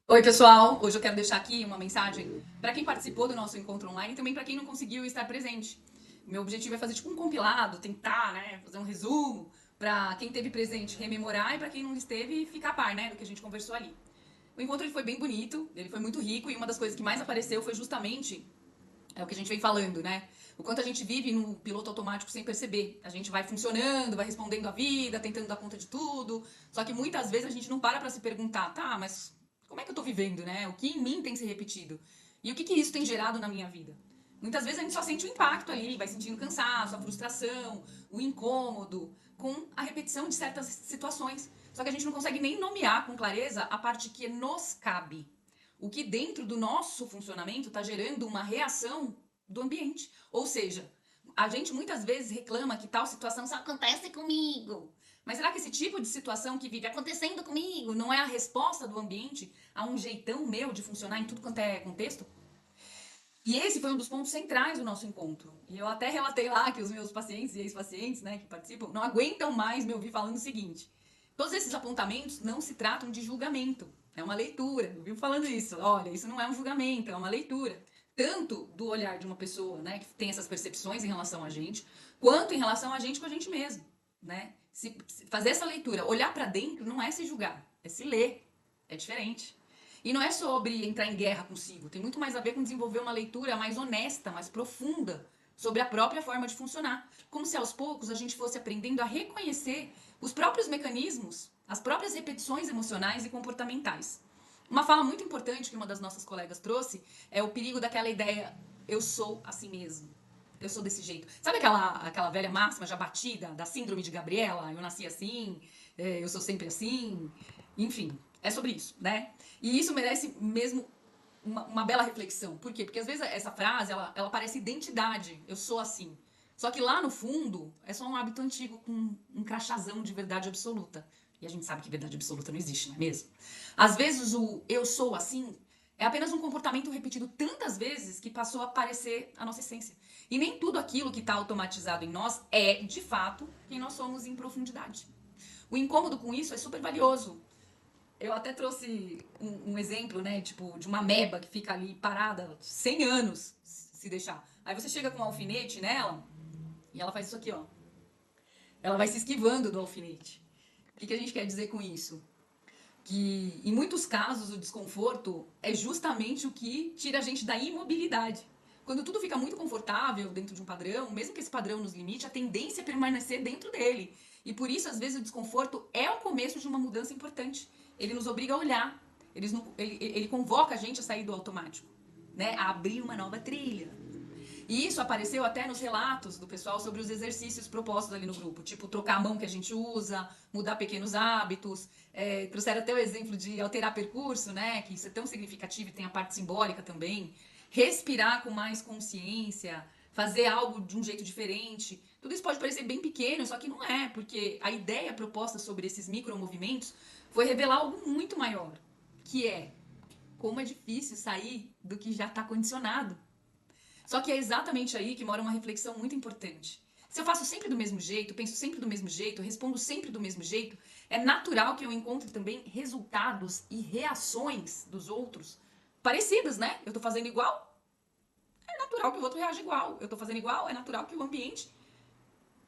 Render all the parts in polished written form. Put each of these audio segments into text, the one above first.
Oi, pessoal! Hoje eu quero deixar aqui uma mensagem para quem participou do nosso encontro online e também para quem não conseguiu estar presente. Meu objetivo é fazer tipo um compilado, tentar, né, fazer um resumo para quem esteve presente rememorar e para quem não esteve ficar a par, né, do que a gente conversou ali. O encontro ele foi bem bonito, ele foi muito rico e uma das coisas que mais apareceu foi justamente o que a gente vem falando, né? O quanto a gente vive no piloto automático sem perceber. A gente vai funcionando, vai respondendo a vida, tentando dar conta de tudo. Só que muitas vezes a gente não para se perguntar, tá, mas como é que eu tô vivendo, né? O que em mim tem se repetido? E o que isso tem gerado na minha vida? Muitas vezes a gente só sente o impacto ali, vai sentindo cansaço, a frustração, o incômodo com a repetição de certas situações. Só que a gente não consegue nem nomear com clareza a parte que nos cabe. O que dentro do nosso funcionamento está gerando uma reação do ambiente. Ou seja, a gente muitas vezes reclama que tal situação só acontece comigo. Mas será que esse tipo de situação que vive acontecendo comigo não é a resposta do ambiente a um jeitão meu de funcionar em tudo quanto é contexto? E esse foi um dos pontos centrais do nosso encontro. E eu até relatei lá que os meus pacientes e ex-pacientes, né, que participam, não aguentam mais me ouvir falando o seguinte: todos esses apontamentos não se tratam de julgamento, é uma leitura. Eu vivo falando isso. Olha, isso não é um julgamento, é uma leitura. Tanto do olhar de uma pessoa, né, que tem essas percepções em relação a gente, quanto em relação a gente com a gente mesmo, né? Se fazer essa leitura, olhar para dentro não é se julgar, é se ler. É diferente. E não é sobre entrar em guerra consigo, tem muito mais a ver com desenvolver uma leitura mais honesta, mais profunda sobre a própria forma de funcionar. Como se aos poucos a gente fosse aprendendo a reconhecer os próprios mecanismos, as próprias repetições emocionais e comportamentais. Uma fala muito importante que uma das nossas colegas trouxe é o perigo daquela ideia: eu sou assim mesmo. Eu sou desse jeito. Sabe aquela velha máxima já batida da síndrome de Gabriela? Eu nasci assim, eu sou sempre assim. Enfim, é sobre isso, né? E isso merece mesmo uma bela reflexão. Por quê? Porque às vezes essa frase, ela parece identidade. Eu sou assim. Só que lá no fundo, é só um hábito antigo com um crachazão de verdade absoluta. E a gente sabe que verdade absoluta não existe, não é mesmo? Às vezes o eu sou assim é apenas um comportamento repetido tantas vezes que passou a parecer a nossa essência. E nem tudo aquilo que está automatizado em nós é, de fato, quem nós somos em profundidade. O incômodo com isso é super valioso. Eu até trouxe um exemplo, né, tipo, de uma ameba que fica ali parada 100 anos, se deixar. Aí você chega com um alfinete nela e ela faz isso aqui, ó. Ela vai se esquivando do alfinete. O que a gente quer dizer com isso? Que em muitos casos o desconforto é justamente o que tira a gente da imobilidade. Quando tudo fica muito confortável dentro de um padrão, mesmo que esse padrão nos limite, a tendência é permanecer dentro dele. E por isso, às vezes, o desconforto é o começo de uma mudança importante. Ele nos obriga a olhar, ele convoca a gente a sair do automático, né? A abrir uma nova trilha. E isso apareceu até nos relatos do pessoal sobre os exercícios propostos ali no grupo, tipo trocar a mão que a gente usa, mudar pequenos hábitos. Trouxeram até o exemplo de alterar percurso, né? Que isso é tão significativo e tem a parte simbólica também. Respirar com mais consciência, fazer algo de um jeito diferente. Tudo isso pode parecer bem pequeno, só que não é, porque a ideia proposta sobre esses micromovimentos foi revelar algo muito maior, que é como é difícil sair do que já está condicionado. Só que é exatamente aí que mora uma reflexão muito importante. Se eu faço sempre do mesmo jeito, penso sempre do mesmo jeito, respondo sempre do mesmo jeito, é natural que eu encontre também resultados e reações dos outros parecidas, né? Eu tô fazendo igual, é natural que o outro reaja igual. Eu tô fazendo igual, é natural que o ambiente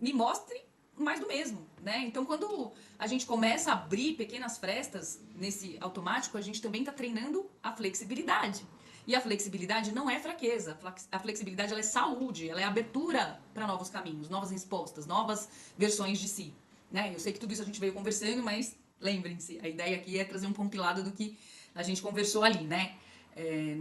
me mostre mais do mesmo, né? Então, quando a gente começa a abrir pequenas frestas nesse automático, a gente também está treinando a flexibilidade. E a flexibilidade não é fraqueza. A flexibilidade ela é saúde, ela é abertura para novos caminhos, novas respostas, novas versões de si. Né? Eu sei que tudo isso a gente veio conversando, mas lembrem-se, a ideia aqui é trazer um compilado do que a gente conversou ali, né?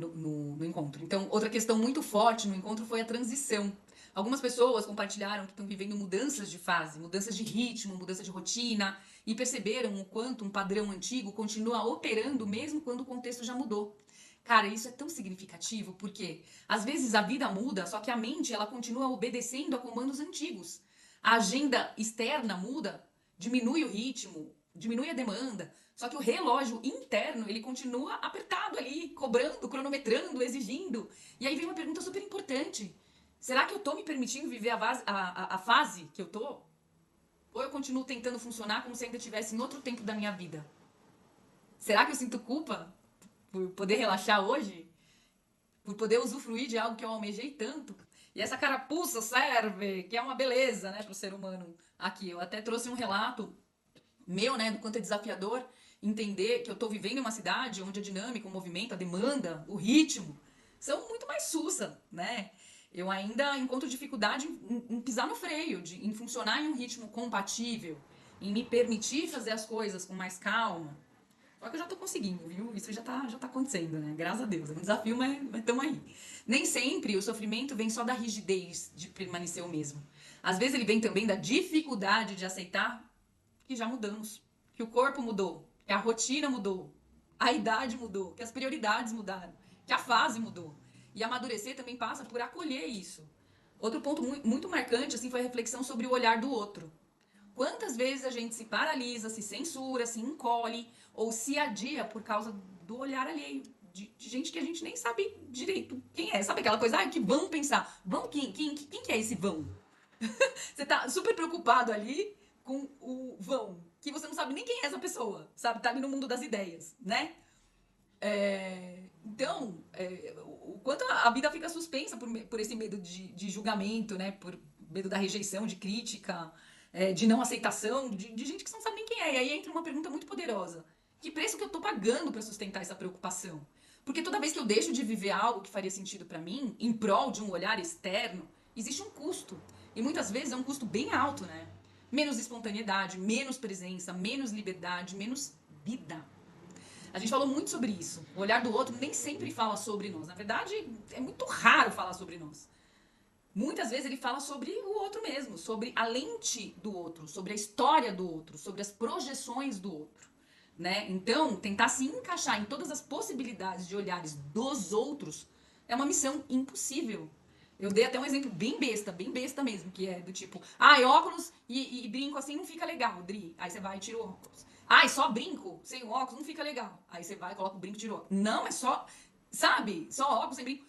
No encontro. Então, outra questão muito forte no encontro foi a transição. Algumas pessoas compartilharam que estão vivendo mudanças de fase, mudanças de ritmo, mudança de rotina e perceberam o quanto um padrão antigo continua operando mesmo quando o contexto já mudou. Cara, isso é tão significativo porque às vezes a vida muda, só que a mente ela continua obedecendo a comandos antigos. A agenda externa muda, diminui o ritmo, diminui a demanda, só que o relógio interno ele continua apertado ali, cobrando, cronometrando, exigindo. E aí vem uma pergunta super importante. Será que eu tô me permitindo viver a fase que eu tô? Ou eu continuo tentando funcionar como se ainda estivesse em outro tempo da minha vida? Será que eu sinto culpa por poder relaxar hoje, por poder usufruir de algo que eu almejei tanto. E essa carapuça serve, que é uma beleza, né, para o ser humano aqui. Eu até trouxe um relato meu, né, do quanto é desafiador entender que eu estou vivendo em uma cidade onde a dinâmica, o movimento, a demanda, o ritmo são muito mais sussa, né? Eu ainda encontro dificuldade em pisar no freio, em funcionar em um ritmo compatível, em me permitir fazer as coisas com mais calma. Só que eu já tô conseguindo, viu? Isso já tá acontecendo, né? Graças a Deus. É um desafio, mas estamos aí. Nem sempre o sofrimento vem só da rigidez de permanecer o mesmo. Às vezes ele vem também da dificuldade de aceitar que já mudamos, que o corpo mudou, que a rotina mudou, a idade mudou, que as prioridades mudaram, que a fase mudou. E amadurecer também passa por acolher isso. Outro ponto muito marcante assim foi a reflexão sobre o olhar do outro. Quantas vezes a gente se paralisa, se censura, se encolhe ou se adia por causa do olhar alheio? De gente que a gente nem sabe direito quem é. Sabe aquela coisa, que vão pensar? Vão quem que é esse vão? Você tá super preocupado ali com o vão, que você não sabe nem quem é essa pessoa, sabe? Tá ali no mundo das ideias, né? Então, o quanto a vida fica suspensa por esse medo de julgamento, né? Por medo da rejeição, de crítica, de não aceitação, de gente que você não sabe nem quem é. E aí entra uma pergunta muito poderosa. Que preço que eu tô pagando para sustentar essa preocupação? Porque toda vez que eu deixo de viver algo que faria sentido para mim, em prol de um olhar externo, existe um custo. E muitas vezes é um custo bem alto, né? Menos espontaneidade, menos presença, menos liberdade, menos vida. A gente falou muito sobre isso. O olhar do outro nem sempre fala sobre nós. Na verdade, é muito raro falar sobre nós. Muitas vezes ele fala sobre o outro mesmo, sobre a lente do outro, sobre a história do outro, sobre as projeções do outro, né? Então, tentar se encaixar em todas as possibilidades de olhares dos outros é uma missão impossível. Eu dei até um exemplo bem besta mesmo, que é do tipo, óculos e brinco assim não fica legal, Dri. Aí você vai e tira o óculos. Só brinco sem o óculos não fica legal. Aí você vai, coloca o brinco e tira o óculos. Não, é só, sabe? Só óculos sem brinco.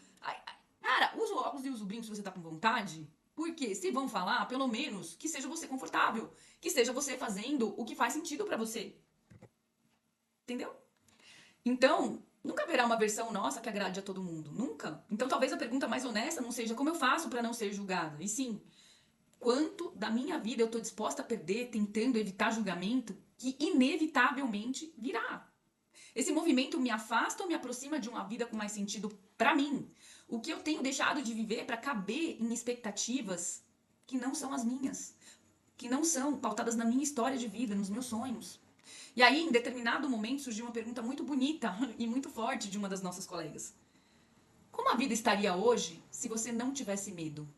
Cara, usa o óculos e usa o brinco se você tá com vontade. Porque se vão falar, pelo menos que seja você confortável. Que seja você fazendo o que faz sentido pra você. Entendeu? Então, nunca haverá uma versão nossa que agrade a todo mundo. Nunca. Então, talvez a pergunta mais honesta não seja como eu faço pra não ser julgada. E sim, quanto da minha vida eu tô disposta a perder tentando evitar julgamento que inevitavelmente virá. Esse movimento me afasta ou me aproxima de uma vida com mais sentido pra mim? O que eu tenho deixado de viver para caber em expectativas que não são as minhas, que não são pautadas na minha história de vida, nos meus sonhos. E aí, em determinado momento, surgiu uma pergunta muito bonita e muito forte de uma das nossas colegas. Como a vida estaria hoje se você não tivesse medo?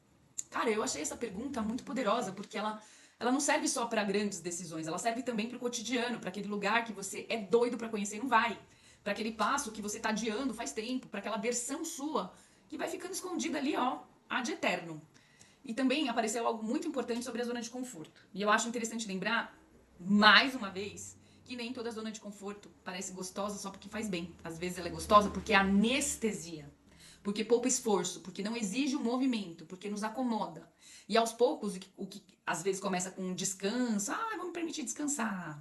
Cara, eu achei essa pergunta muito poderosa, porque ela não serve só para grandes decisões, ela serve também para o cotidiano, para aquele lugar que você é doido para conhecer e não vai, para aquele passo que você tá adiando faz tempo, para aquela versão sua que vai ficando escondida ali, ó, ad eterno. E também apareceu algo muito importante sobre a zona de conforto. E eu acho interessante lembrar, mais uma vez, que nem toda zona de conforto parece gostosa só porque faz bem. Às vezes ela é gostosa porque é anestesia, porque poupa esforço, porque não exige o movimento, porque nos acomoda. E aos poucos, o que às vezes começa com um descanso, vamos permitir descansar,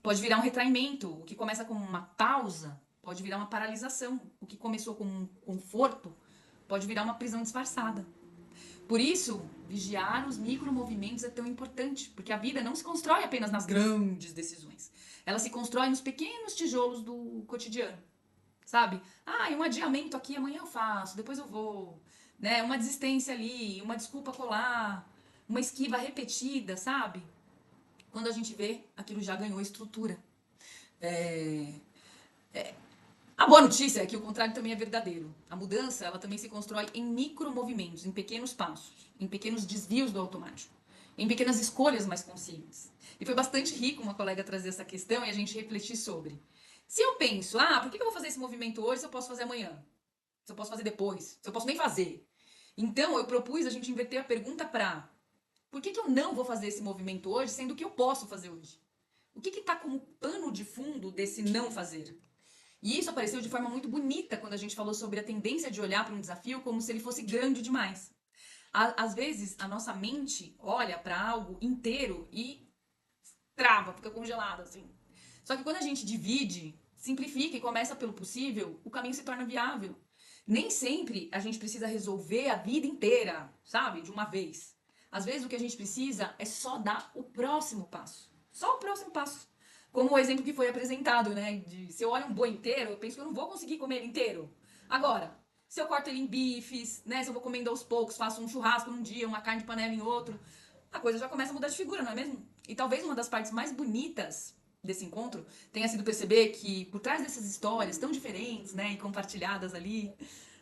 pode virar um retraimento. O que começa com uma pausa pode virar uma paralisação. O que começou com um conforto pode virar uma prisão disfarçada. Por isso, vigiar os micromovimentos é tão importante, porque a vida não se constrói apenas nas grandes decisões. Ela se constrói nos pequenos tijolos do cotidiano, sabe? Um adiamento aqui, amanhã eu faço, depois eu vou, né? Uma desistência ali, uma desculpa colar, uma esquiva repetida, sabe? Quando a gente vê, aquilo já ganhou estrutura. A boa notícia é que o contrário também é verdadeiro. A mudança, ela também se constrói em micromovimentos, em pequenos passos, em pequenos desvios do automático, em pequenas escolhas mais conscientes. E foi bastante rico uma colega trazer essa questão e a gente refletir sobre. Se eu penso, por que eu vou fazer esse movimento hoje se eu posso fazer amanhã? Se eu posso fazer depois? Se eu posso nem fazer? Então, eu propus a gente inverter a pergunta para por que eu não vou fazer esse movimento hoje, sendo que eu posso fazer hoje? O que está como pano de fundo desse não fazer? E isso apareceu de forma muito bonita quando a gente falou sobre a tendência de olhar para um desafio como se ele fosse grande demais. Às vezes, a nossa mente olha para algo inteiro e trava, fica congelado, assim. Só que quando a gente divide, simplifica e começa pelo possível, o caminho se torna viável. Nem sempre a gente precisa resolver a vida inteira, sabe? De uma vez. Às vezes o que a gente precisa é só dar o próximo passo. Só o próximo passo. Como o exemplo que foi apresentado, né? Se eu olho um boi inteiro, eu penso que eu não vou conseguir comer ele inteiro. Agora, se eu corto ele em bifes, né? Se eu vou comendo aos poucos, faço um churrasco num dia, uma carne de panela em outro, a coisa já começa a mudar de figura, não é mesmo? E talvez uma das partes mais bonitas desse encontro tenha sido perceber que por trás dessas histórias tão diferentes, né, e compartilhadas ali,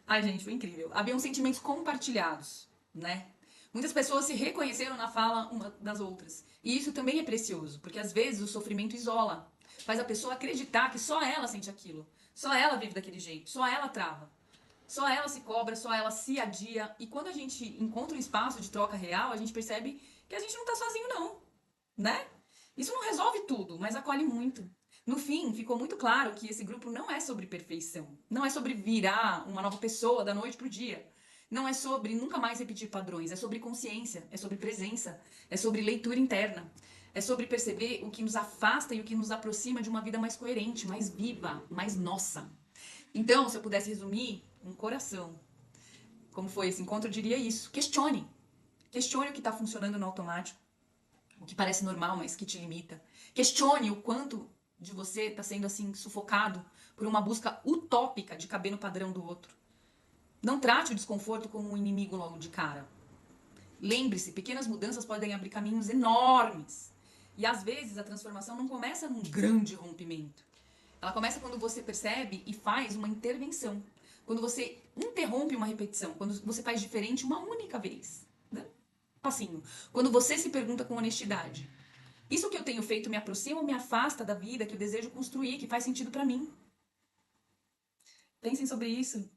ai gente, foi incrível. Haviam sentimentos compartilhados, né? Muitas pessoas se reconheceram na fala uma das outras. E isso também é precioso, porque às vezes o sofrimento isola, faz a pessoa acreditar que só ela sente aquilo, só ela vive daquele jeito, só ela trava. Só ela se cobra, só ela se adia. E quando a gente encontra um espaço de troca real, a gente percebe que a gente não tá sozinho, não, né? Isso não resolve tudo, mas acolhe muito. No fim, ficou muito claro que esse grupo não é sobre perfeição. Não é sobre virar uma nova pessoa da noite pro dia. Não é sobre nunca mais repetir padrões. É sobre consciência, é sobre presença, é sobre leitura interna. É sobre perceber o que nos afasta e o que nos aproxima de uma vida mais coerente, mais viva, mais nossa. Então, se eu pudesse resumir, um coração. Como foi esse encontro, eu diria isso. Questione. Questione o que está funcionando no automático, o que parece normal, mas que te limita. Questione o quanto de você está sendo assim sufocado por uma busca utópica de caber no padrão do outro. Não trate o desconforto como um inimigo logo de cara. Lembre-se, pequenas mudanças podem abrir caminhos enormes. E às vezes a transformação não começa num grande rompimento. Ela começa quando você percebe e faz uma intervenção. Quando você interrompe uma repetição. Quando você faz diferente uma única vez. Né? Passinho. Quando você se pergunta com honestidade. Isso que eu tenho feito me aproxima ou me afasta da vida que eu desejo construir, que faz sentido pra mim? Pensem sobre isso.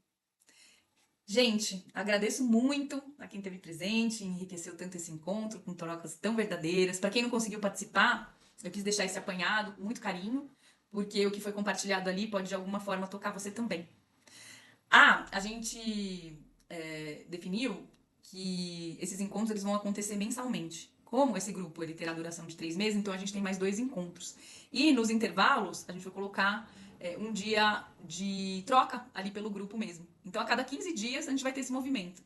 Gente, agradeço muito a quem esteve presente, enriqueceu tanto esse encontro, com trocas tão verdadeiras. Para quem não conseguiu participar, eu quis deixar esse apanhado com muito carinho, porque o que foi compartilhado ali pode de alguma forma tocar você também. A gente definiu que esses encontros eles vão acontecer mensalmente. Como esse grupo ele terá duração de 3 meses, então a gente tem mais 2 encontros. E nos intervalos, a gente vai colocar um dia de troca ali pelo grupo mesmo. Então, a cada 15 dias, a gente vai ter esse movimento.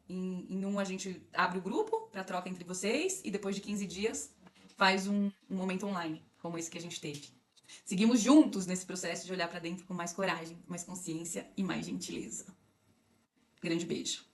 Em um, a gente abre o grupo para troca entre vocês, e depois de 15 dias, faz um momento online, como esse que a gente teve. Seguimos juntos nesse processo de olhar para dentro com mais coragem, mais consciência e mais gentileza. Grande beijo.